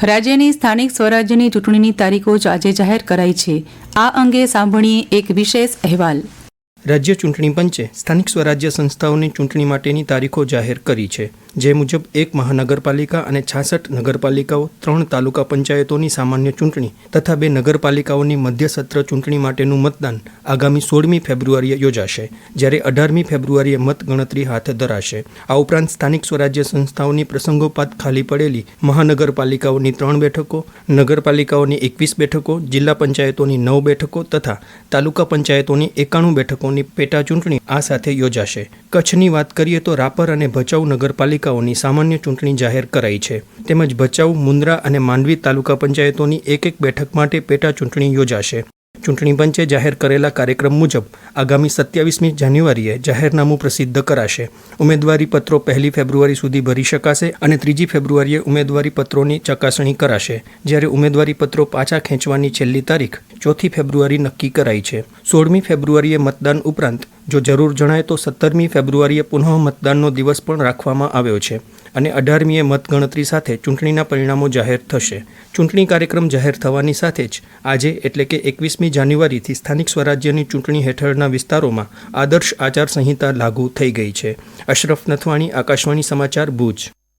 રાજ્યની સ્થાનિક સ્વરાજ્યની ચૂંટણીની તારીખો આજે જાહેર કરાઈ છે. આ અંગે સાંભળીએ એક વિશેષ અહેવાલ. રાજ્ય ચૂંટણી પંચે સ્થાનિક સ્વરાજ્ય સંસ્થાઓની ચૂંટણી માટેની તારીખો જાહેર કરી છે. જે મુજબ 1 મહાનગરપાલિકા અને 66 નગરપાલિકાઓ, 3 તાલુકા પંચાયતોની સામાન્ય ચૂંટણી તથા 2 નગરપાલિકાઓની મધ્ય સત્ર ચૂંટણી માટેનું મતદાન આગામી 16મી ફેબ્રુઆરીએ યોજાશે, જ્યારે 18મી ફેબ્રુઆરીએ મતગણતરી હાથ ધરાશે. આ ઉપરાંત સ્થાનિક સ્વરાજ્ય સંસ્થાઓની પ્રસંગોપાત ખાલી પડેલી મહાનગરપાલિકાઓની 3 બેઠકો, નગરપાલિકાઓની 21 બેઠકો, જિલ્લા પંચાયતોની 9 બેઠકો તથા તાલુકા પંચાયતોની 91 બેઠકોની પેટા ચૂંટણી આ સાથે યોજાશે. કચ્છની વાત કરીએ તો રાપર અને ભચાઉ નગરપાલિકાઓની સામાન્ય ચૂંટણી જાહેર કરાઈ છે. તેમજ ભચાઉ, મુન્દ્રા અને માંડવી તાલુકા પંચાયતોની એક બેઠક માટે પેટા ચૂંટણી યોજાશે. ચૂંટણી પંચે જાહેર કરેલા કાર્યક્રમ મુજબ આગામી 27મી જાન્યુઆરીએ જાહેરનામું પ્રસિદ્ધ કરાશે. ઉમેદવારી પત્રો 1 ફેબ્રુઆરી સુધી ભરી શકાશે અને 3 ફેબ્રુઆરીએ ઉમેદવારી પત્રોની ચકાસણી કરાશે, જ્યારે ઉમેદવારી પત્રો પાછા ખેંચવાની છેલ્લી તારીખ 4 ફેબ્રુઆરી નક્કી કરાઈ છે. 16મી ફેબ્રુઆરીએ મતદાન ઉપરાંત જો જરૂર જણાય તો 17મી ફેબ્રુઆરીએ પુનઃ મતદાનનો દિવસ પણ રાખવામાં આવ્યો છે અને 18મીએ મતગણતરી સાથે ચૂંટણીના પરિણામો જાહેર થશે. ચૂંટણી કાર્યક્રમ જાહેર થવાની સાથે જ આજે એટલે કે 21મી જાન્યુઆરીથી સ્થાનિક સ્વરાજ્યની ચૂંટણી હેઠળના વિસ્તારોમાં આદર્શ આચારસંહિતા લાગુ થઈ ગઈ છે. અશરફ નથવાણી, આકાશવાણી સમાચાર, ભુજ.